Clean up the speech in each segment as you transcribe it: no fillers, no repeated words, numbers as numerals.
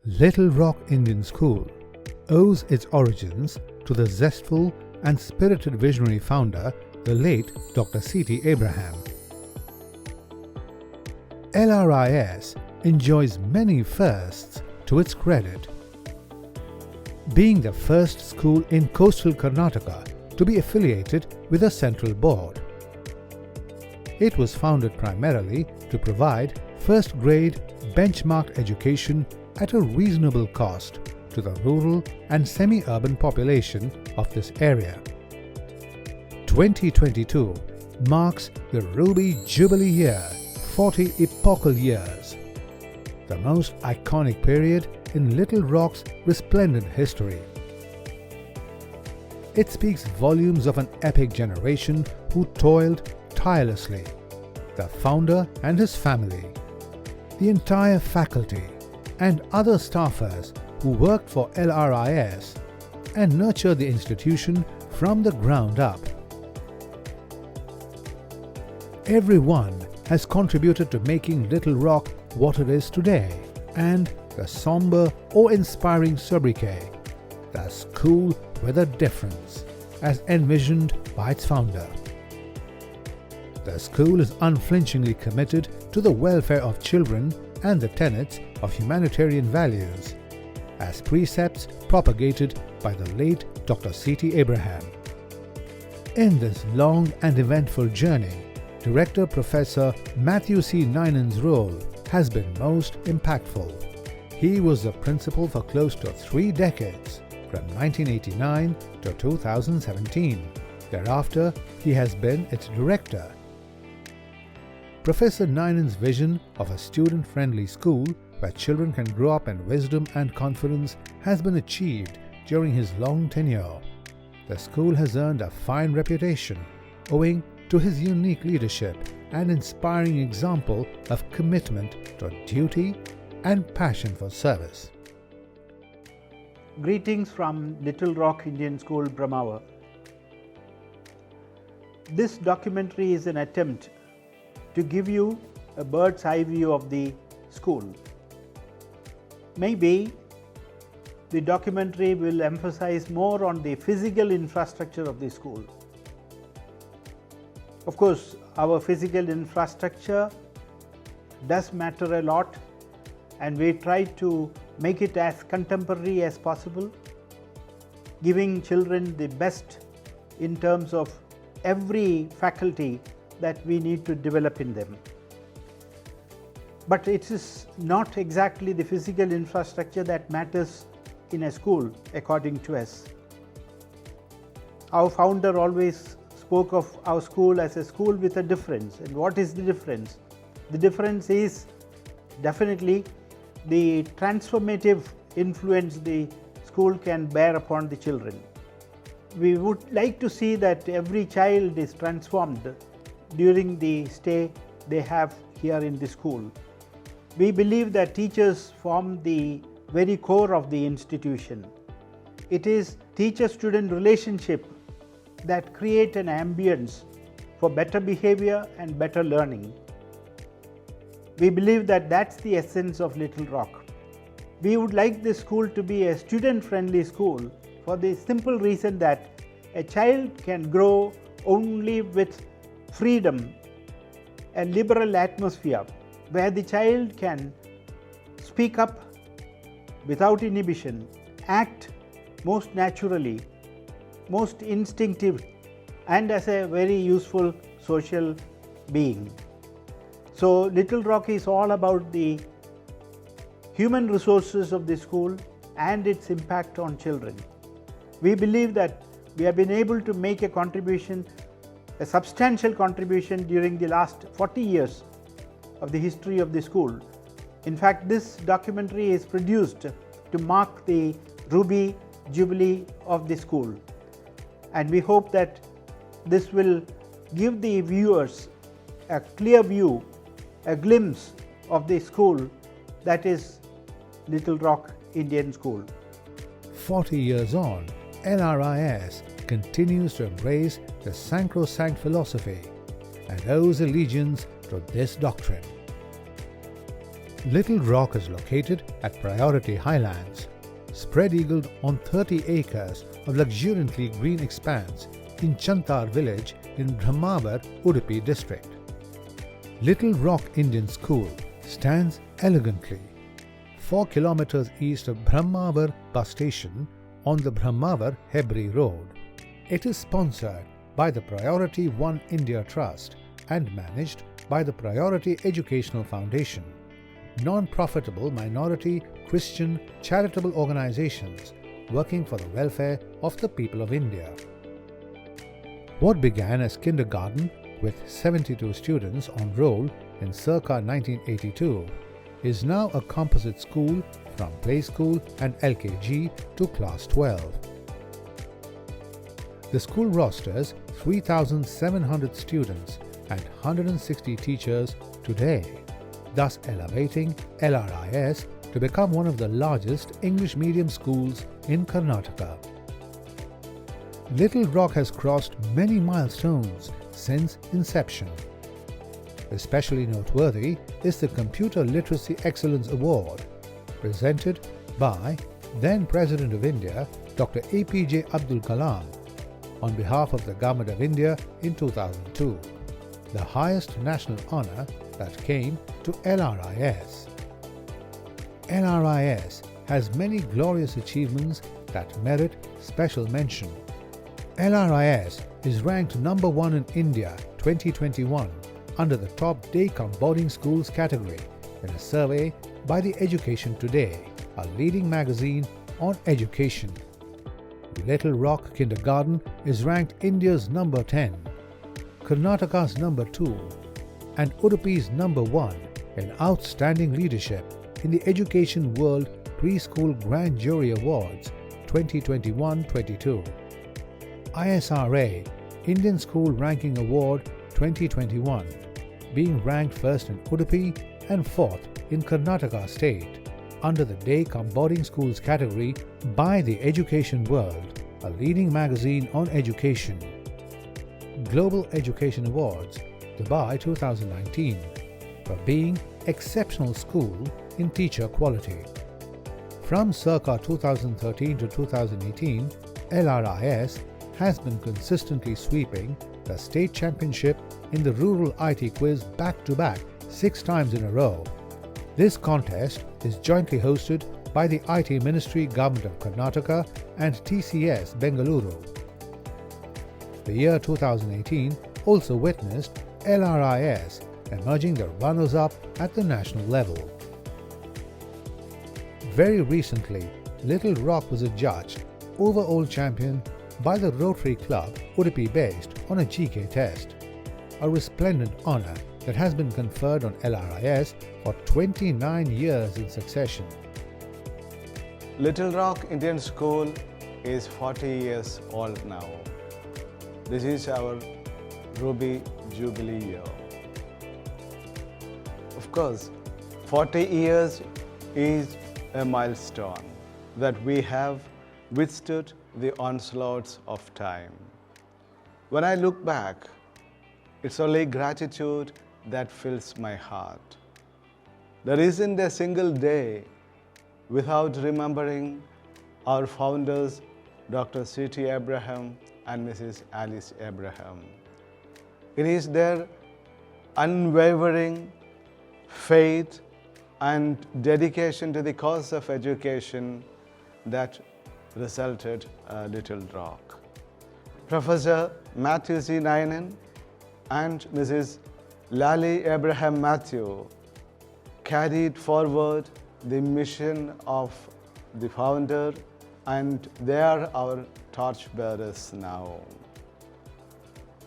Little Rock Indian School owes its origins to the zestful and spirited visionary founder, the late Dr. C.T. Abraham. LRIS enjoys many firsts to its credit. Being the first school in coastal Karnataka to be affiliated with a central board. It was founded primarily to provide first-grade benchmark education at a reasonable cost to the rural and semi-urban population of this area. 2022 marks the Ruby Jubilee year, 40 epochal years, the most iconic period in Little Rock's resplendent history. It speaks volumes of an epic generation who toiled tirelessly, the founder and his family, the entire faculty, and other staffers who worked for LRIS and nurtured the institution from the ground up. Everyone has contributed to making Little Rock what it is today, and the somber, awe-inspiring sobriquet, the school with a difference, as envisioned by its founder. The school is unflinchingly committed to the welfare of children and the tenets of humanitarian values, as precepts propagated by the late Dr. C.T. Abraham. In this long and eventful journey, Director Professor Matthew C. Ninan's role has been most impactful. He was the principal for close to 3 decades, from 1989 to 2017. Thereafter, he has been its director. Professor Ninan's vision of a student-friendly school where children can grow up in wisdom and confidence has been achieved during his long tenure. The school has earned a fine reputation owing to his unique leadership and inspiring example of commitment to duty and passion for service. Greetings from Little Rock Indian School, Brahmavar. This documentary is an attempt to give you a bird's eye view of the school. Maybe the documentary will emphasize more on the physical infrastructure of the school. Of course, our physical infrastructure does matter a lot, and we try to make it as contemporary as possible, giving children the best in terms of every faculty that we need to develop in them. But it is not exactly the physical infrastructure that matters in a school, according to us. Our founder always spoke of our school as a school with a difference. And what is the difference? The difference is definitely the transformative influence the school can bear upon the children. We would like to see that every child is transformed during the stay they have here in the school. We believe that teachers form the very core of the institution. It is teacher-student relationship that create an ambience for better behavior and better learning. We believe that that's the essence of Little Rock. We would like this school to be a student-friendly school for the simple reason that a child can grow only with freedom, a liberal atmosphere where the child can speak up without inhibition, act most naturally, most instinctive, and as a very useful social being. So Little Rock is all about the human resources of the school and its impact on children. We believe that we have been able to make a contribution, a substantial contribution during the last 40 years of the history of the school. In fact, this documentary is produced to mark the Ruby Jubilee of the school. And we hope that this will give the viewers a clear view, a glimpse of the school that is Little Rock Indian School. 40 years on, LRIS continues to embrace the sacrosanct philosophy and owes allegiance to this doctrine. Little Rock is located at Priority Highlands, spread-eagled on 30 acres of luxuriantly green expanse in Chantar village in Brahmavar, Udupi district. Little Rock Indian School stands elegantly 4 kilometers east of Brahmavar bus station on the Brahmavar-Hebri road. It is sponsored by the Priority One India Trust and managed by the Priority Educational Foundation, non-profitable minority Christian charitable organizations working for the welfare of the people of India. What began as kindergarten with 72 students on roll in circa 1982 is now a composite school from play school and LKG to class 12. The school rosters 3,700 students and 160 teachers today, thus elevating LRIS to become one of the largest English medium schools in Karnataka. Little Rock has crossed many milestones since inception. Especially noteworthy is the Computer Literacy Excellence Award, presented by then President of India Dr. APJ Abdul Kalam on behalf of the Government of India in 2002, the highest national honour that came to LRIS. LRIS has many glorious achievements that merit special mention. LRIS is ranked number 1 in India 2021 under the top day-cum boarding schools category in a survey by the Education Today, a leading magazine on education. Little Rock Kindergarten is ranked India's number 10, Karnataka's number 2, and Udupi's number 1 in outstanding leadership in the Education World Preschool Grand Jury Awards 2021-22. ISRA Indian School Ranking Award 2021, being ranked first in Udupi and fourth in Karnataka State under the Day-cum Boarding Schools category by the Education World, a leading magazine on education. Global Education Awards, Dubai 2019, for being exceptional school in teacher quality. From circa 2013 to 2018, LRIS has been consistently sweeping the state championship in the Rural IT Quiz back-to-back 6 times in a row. This contest is jointly hosted by the IT Ministry, Government of Karnataka and TCS Bengaluru. The year 2018 also witnessed LRIS emerging the runners-up at the national level. Very recently, Little Rock was adjudged overall champion by the Rotary Club Udupi based on a GK test, a resplendent honour that has been conferred on LRIS for 29 years in succession. Little Rock Indian School is 40 years old now. This is our Ruby Jubilee year. Of course, 40 years is a milestone that we have withstood the onslaughts of time. When I look back, it's only gratitude that fills my heart. There isn't a single day without remembering our founders, Dr. C.T. Abraham and Mrs. Alice Abraham. It is their unwavering faith and dedication to the cause of education that resulted Little Rock. Professor Matthew C. Nayanan and Mrs. Lally Abraham Matthew carried forward the mission of the founder, and they are our torchbearers now.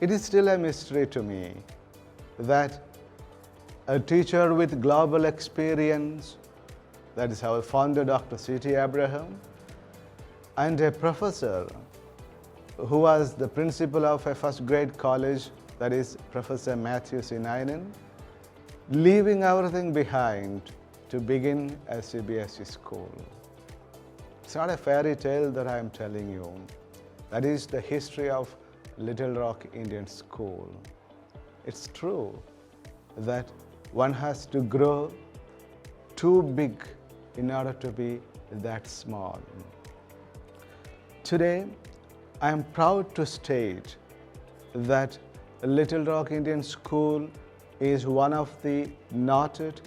It is still a mystery to me that a teacher with global experience, that is our founder Dr. C.T. Abraham, and a professor who was the principal of a first grade college, that is Professor Matthew C. Nayanan, leaving everything behind to begin a CBSE school. It's not a fairy tale that I am telling you. That is the history of Little Rock Indian School. It's true that one has to grow too big in order to be that small. Today, I am proud to state that Little Rock Indian School is one of the noted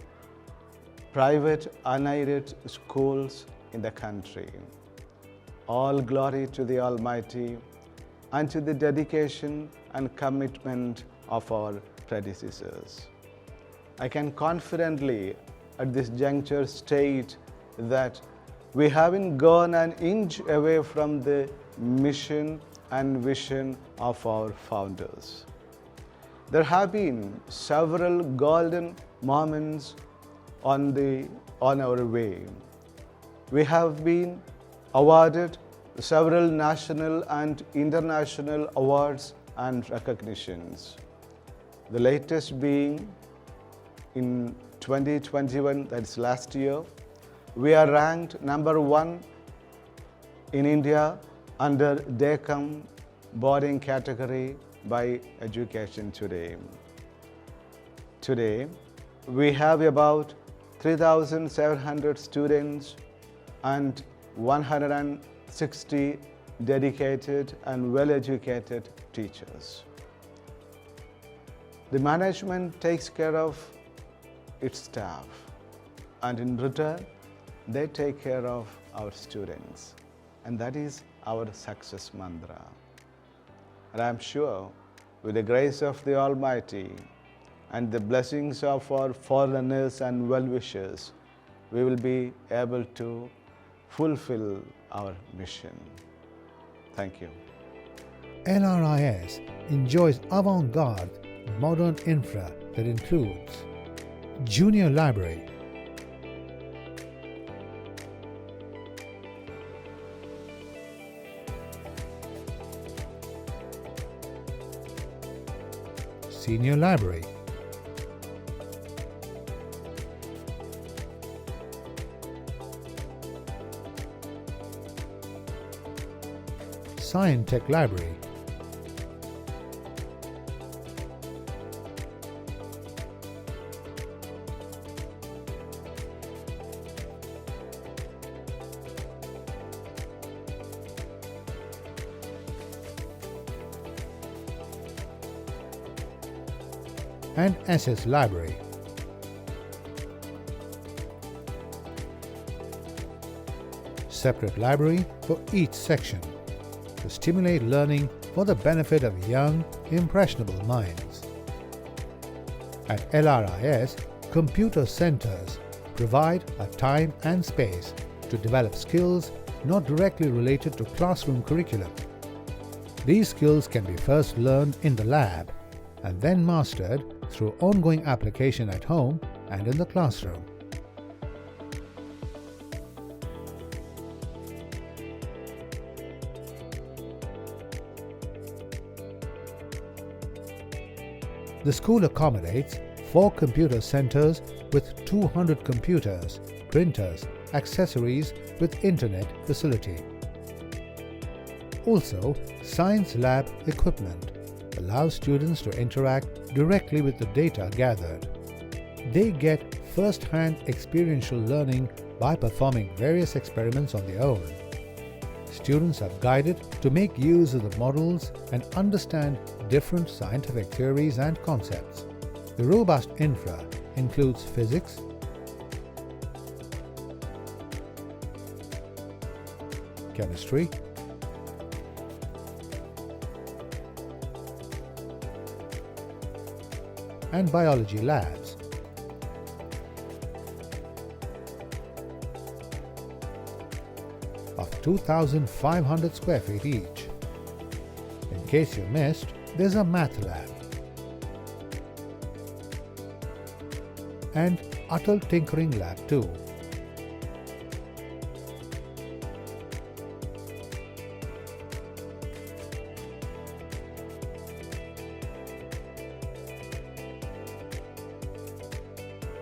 private unaided schools in the country. All glory to the Almighty and to the dedication and commitment of our predecessors. I can confidently at this juncture state that we haven't gone an inch away from the mission and vision of our founders. There have been several golden moments on our way. We have been awarded several national and international awards and recognitions. The latest being in 2021, that's last year, we are ranked number 1 in India under DECOM boarding category by Education Today. Today, we have about 3,700 students and 160 dedicated and well-educated teachers. The management takes care of its staff, and in return, they take care of our students. And that is our success mantra. And I am sure, with the grace of the Almighty and the blessings of our forerunners and well-wishers, we will be able to fulfill our mission. Thank you. LRIS enjoys avant-garde modern infra that includes Junior Library, Senior Library, Scientech Library, and SS Library. Separate library for each section to stimulate learning for the benefit of young, impressionable minds. At LRIS, computer centers provide a time and space to develop skills not directly related to classroom curriculum. These skills can be first learned in the lab and then mastered through ongoing application at home and in the classroom. The school accommodates 4 computer centers with 200 computers, printers, accessories with internet facility. Also, science lab equipment allows students to interact directly with the data gathered. They get first-hand experiential learning by performing various experiments on their own. Students are guided to make use of the models and understand different scientific theories and concepts. The robust infra includes physics, chemistry, and biology labs. Of 2,500 square feet each. In case you missed, there's a math lab and Atal Tinkering Lab too.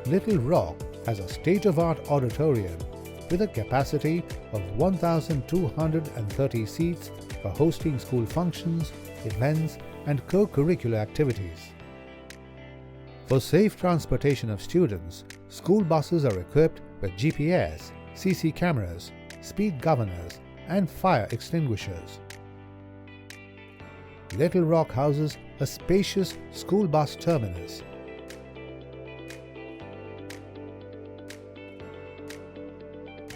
Little Rock has a state-of-art auditorium with a capacity of 1,230 seats for hosting school functions, events, and co-curricular activities. For safe transportation of students, school buses are equipped with GPS, CC cameras, speed governors, and fire extinguishers. Little Rock houses a spacious school bus terminus.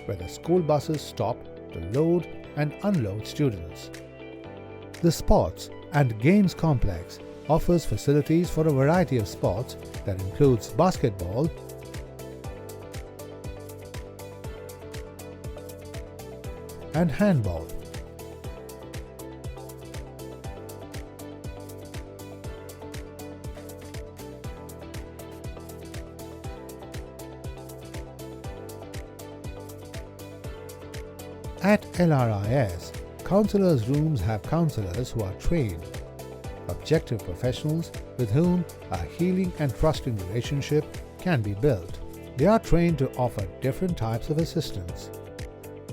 Where the school buses stop to load and unload students. The Sports and Games Complex offers facilities for a variety of sports that includes basketball, and handball. At LRIS, counselors' rooms have counselors who are trained, objective professionals with whom a healing and trusting relationship can be built. They are trained to offer different types of assistance,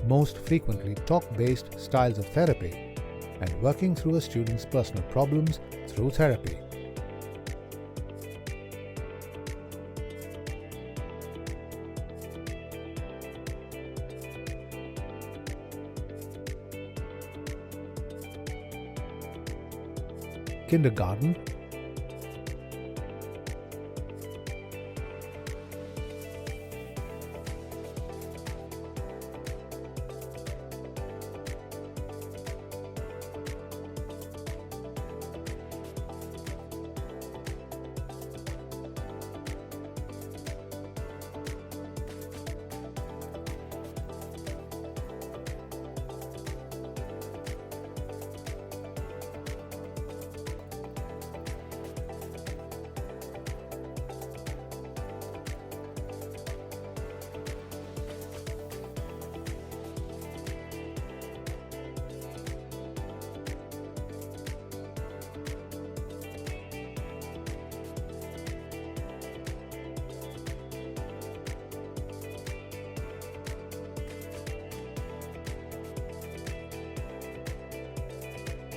most frequently talk-based styles of therapy, and working through a student's personal problems through therapy. Kindergarten,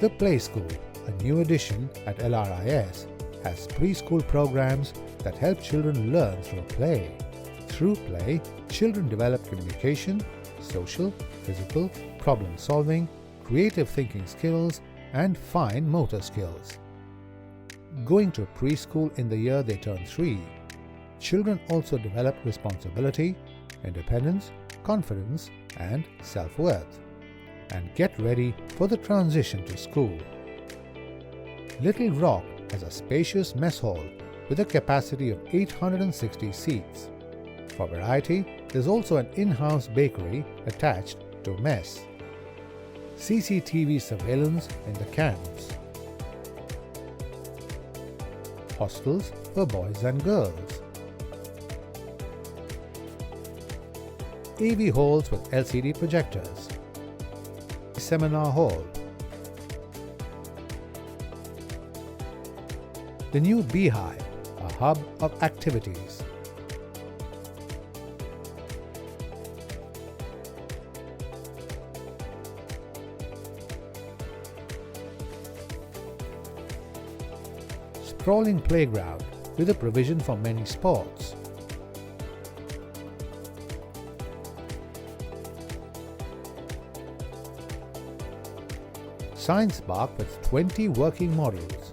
the Play School, a new addition at LRIS, has preschool programs that help children learn through play. Through play, children develop communication, social, physical, problem-solving, creative thinking skills, and fine motor skills. Going to preschool in the year they turn 3, children also develop responsibility, independence, confidence, and self-worth, and get ready for the transition to school. Little Rock has a spacious mess hall with a capacity of 860 seats. For variety, there's also an in-house bakery attached to mess. CCTV surveillance in the camps. Hostels for boys and girls. AV halls with LCD projectors. Seminar hall. The new Beehive, a hub of activities. Sprawling playground with a provision for many sports. Science park with 20 working models.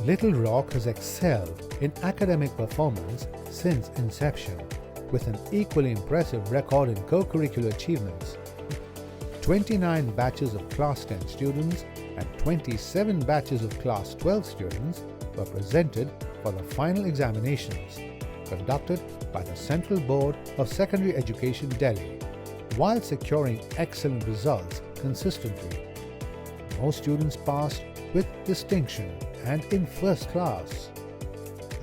Little Rock has excelled in academic performance since inception, with an equally impressive record in co-curricular achievements. 29 batches of Class 10 students and 27 batches of Class 12 students were presented for the final examinations, conducted by the Central Board of Secondary Education, Delhi, while securing excellent results consistently. Most students passed with distinction and in first class.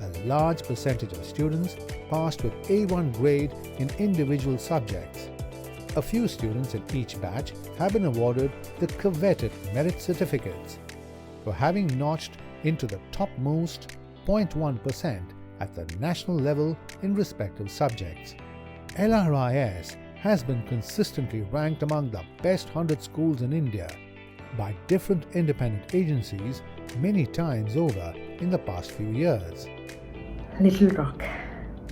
A large percentage of students passed with A1 grade in individual subjects. A few students in each batch have been awarded the coveted merit certificates for having notched into the topmost 0.1% at the national level in respective subjects. LRIS has been consistently ranked among the best 100 schools in India by different independent agencies many times over in the past few years. Little Rock.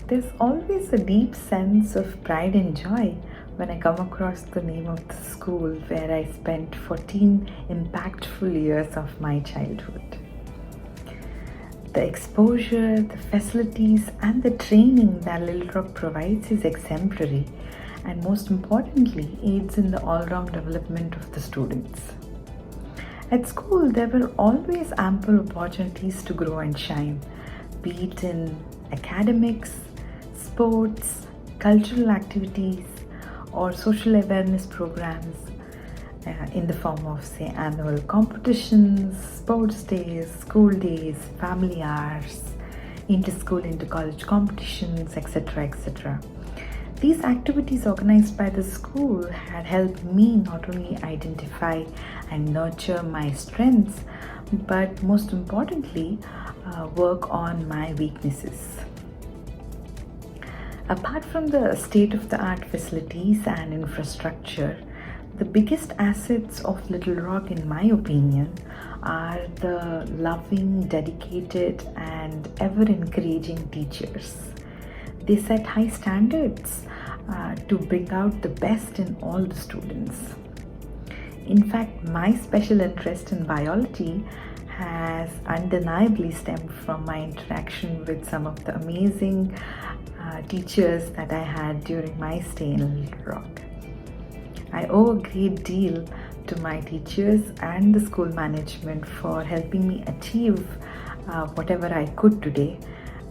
There's always a deep sense of pride and joy when I come across the name of the school where I spent 14 impactful years of my childhood. The exposure, the facilities and the training that Little Rock provides is exemplary and most importantly aids in the all-round development of the students. At school, there were always ample opportunities to grow and shine, be it in academics, sports, cultural activities or social awareness programs in the form of, say, annual competitions, sports days, school days, family hours, inter-school, inter-college competitions, etc., etc. These activities organized by the school had helped me not only identify and nurture my strengths, but most importantly, work on my weaknesses. Apart from the state-of-the-art facilities and infrastructure, the biggest assets of Little Rock, in my opinion, are the loving, dedicated, and ever-encouraging teachers. They set high standards to bring out the best in all the students. In fact, my special interest in biology has undeniably stemmed from my interaction with some of the amazing teachers that I had during my stay in Little Rock. I owe a great deal to my teachers and the school management for helping me achieve whatever I could today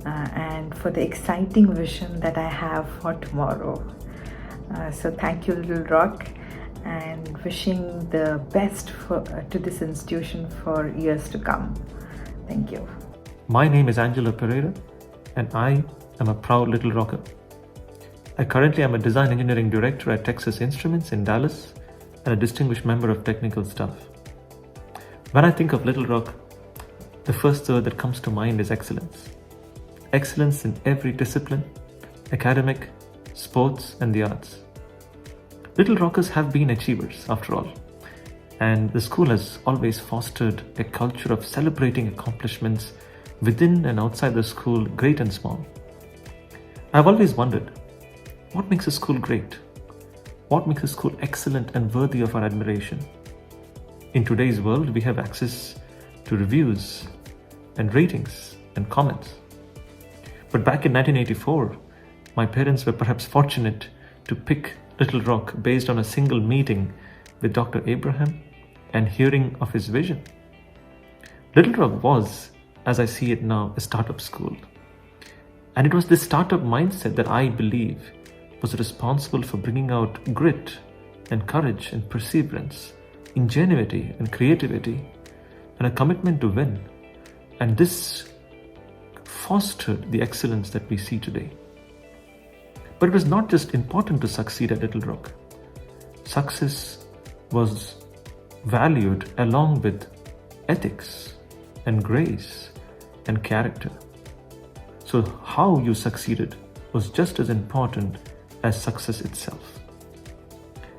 and for the exciting vision that I have for tomorrow. So thank you, Little Rock, and wishing the best to this institution for years to come. Thank you. My name is Angelo Pereira and I am a proud Little Rocker. I currently am a design engineering director at Texas Instruments in Dallas and a distinguished member of technical staff. When I think of Little Rock, the first word that comes to mind is excellence. Excellence in every discipline, academic, sports and the arts. Little Rockers have been achievers after all, and the school has always fostered a culture of celebrating accomplishments within and outside the school, great and small. I've always wondered, what makes a school great? What makes a school excellent and worthy of our admiration? In today's world, we have access to reviews and ratings and comments. But back in 1984, my parents were perhaps fortunate to pick Little Rock based on a single meeting with Dr. Abraham and hearing of his vision. Little Rock was, as I see it now, a startup school. And it was this startup mindset that I believe was responsible for bringing out grit and courage and perseverance, ingenuity and creativity, and a commitment to win. And this fostered the excellence that we see today. But it was not just important to succeed at Little Rock. Success was valued along with ethics and grace and character. So how you succeeded was just as important as success itself.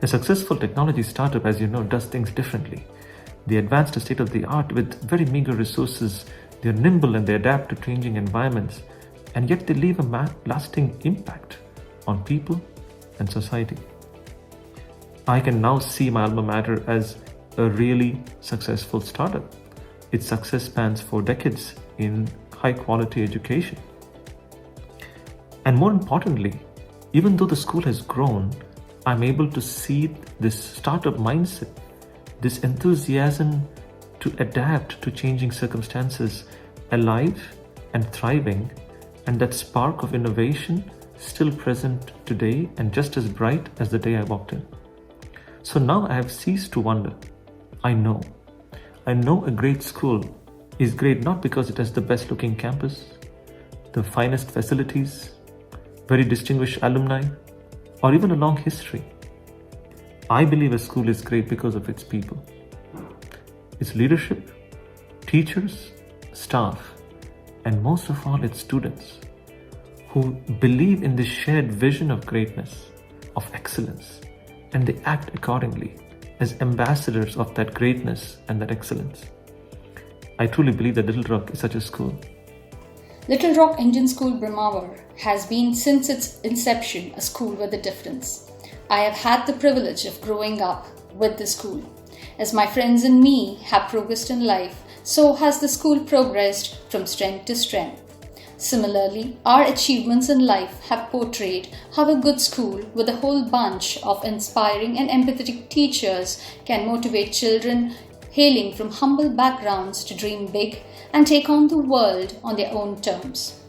A successful technology startup, as you know, does things differently. They advance to state of the art with very meager resources. They're nimble and they adapt to changing environments, and yet they leave a lasting impact on people and society. I can now see my alma mater as a really successful startup. Its success spans 4 decades in high quality education. And more importantly, even though the school has grown, I'm able to see this startup mindset, this enthusiasm to adapt to changing circumstances alive and thriving, and that spark of innovation still present today and just as bright as the day I walked in. So now I have ceased to wonder. I know I know a great school is great not because it has the best looking campus, the finest facilities, very distinguished alumni, or even a long history. I believe a school is great because of its people, its leadership, teachers, staff, and most of all its students who believe in this shared vision of greatness, of excellence, and they act accordingly as ambassadors of that greatness and that excellence. I truly believe that Little Rock is such a school. Little Rock Indian School Brahmawar has been since its inception a school with a difference. I have had the privilege of growing up with the school. As my friends and me have progressed in life, so has the school progressed from strength to strength. Similarly, our achievements in life have portrayed how a good school with a whole bunch of inspiring and empathetic teachers can motivate children hailing from humble backgrounds to dream big and take on the world on their own terms.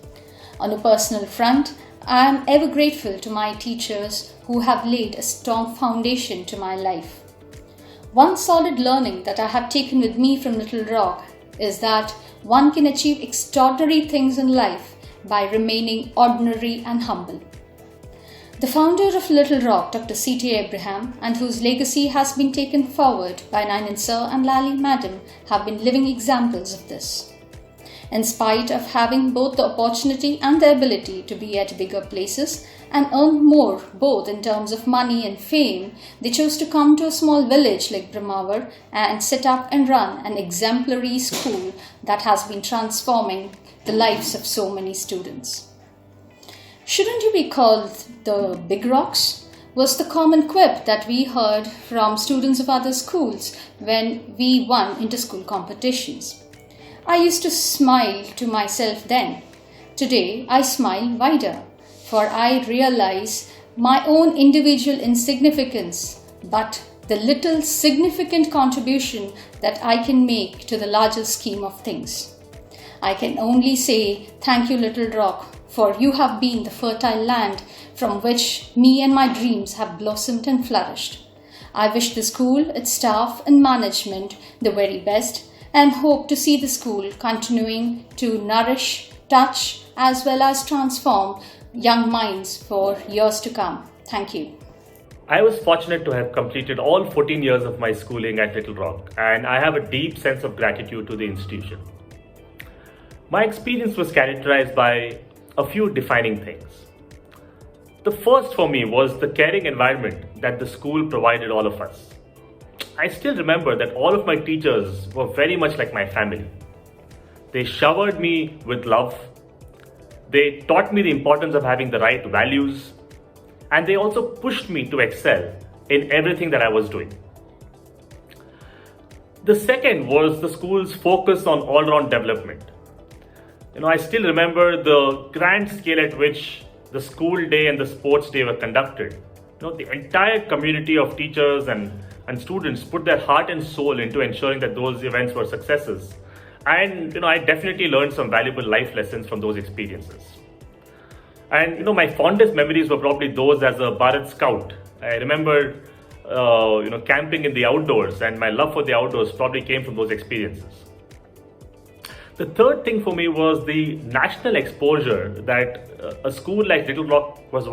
On a personal front, I am ever grateful to my teachers who have laid a strong foundation to my life. One solid learning that I have taken with me from Little Rock is that one can achieve extraordinary things in life by remaining ordinary and humble. The founder of Little Rock, Dr. C.T. Abraham, and whose legacy has been taken forward by Nayan Sir and Lally Madam, have been living examples of this. In spite of having both the opportunity and the ability to be at bigger places and earn more both in terms of money and fame, they chose to come to a small village like Brahmawar and set up and run an exemplary school that has been transforming the lives of so many students. Shouldn't you be called the Big Rocks? Was the common quip that we heard from students of other schools when we won inter-school competitions. I used to smile to myself then. Today I smile wider, for I realize my own individual insignificance, but the little significant contribution that I can make to the larger scheme of things. I can only say thank you, Little Rock, for you have been the fertile land from which me and my dreams have blossomed and flourished. I wish the school, its staff and management the very best, and hope to see the school continuing to nourish, touch, as well as transform young minds for years to come. Thank you. I was fortunate to have completed all 14 years of my schooling at Little Rock, and I have a deep sense of gratitude to the institution. My experience was characterized by a few defining things. The first for me was the caring environment that the school provided all of us. I still remember that all of my teachers were very much like my family. They showered me with love. They taught me the importance of having the right values. And they also pushed me to excel in everything that I was doing. The second was the school's focus on all-round development. I still remember the grand scale at which the school day and the sports day were conducted. The entire community of teachers and students put their heart and soul into ensuring that those events were successes. And I definitely learned some valuable life lessons from those experiences. And my fondest memories were probably those as a Bharat Scout. I remember camping in the outdoors, and my love for the outdoors probably came from those experiences. The third thing for me was the national exposure that a school like Little Rock was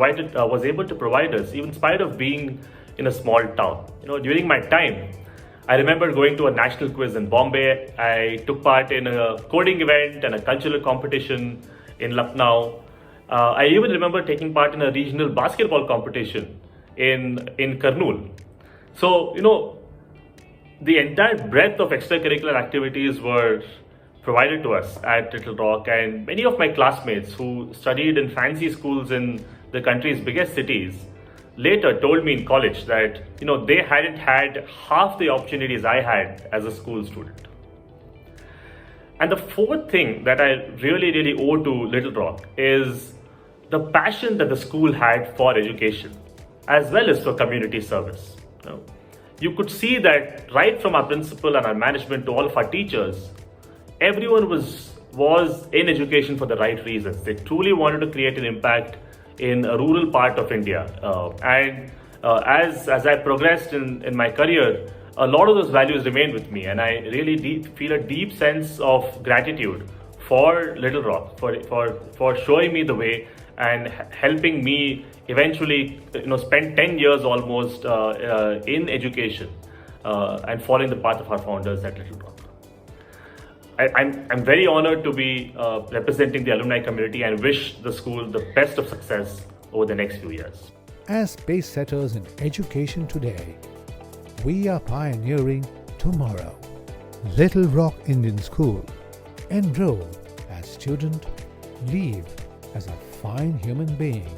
able to provide us, even in spite of being in a small town. During my time, I remember going to a national quiz in Bombay. I took part in a coding event and a cultural competition in Lucknow. I even remember taking part in a regional basketball competition in Kurnool. So, the entire breadth of extracurricular activities were provided to us at Little Rock, and many of my classmates who studied in fancy schools in the country's biggest cities later told me in college that they hadn't had half the opportunities I had as a school student. And the fourth thing that I really owe to Little Rock is the passion that the school had for education as well as for community service. You could see that right from our principal and our management to all of our teachers, everyone was in education for the right reasons. They truly wanted to create an impact in a rural part of India. As I progressed in my career, a lot of those values remain with me, and I really feel a deep sense of gratitude for Little Rock, for showing me the way and helping me eventually, spend 10 years almost in education and following the path of our founders at Little Rock. I'm very honored to be representing the alumni community and wish the school the best of success over the next few years. As pace setters in education today, we are pioneering tomorrow. Little Rock Indian School. Enroll as student, leave as a fine human being.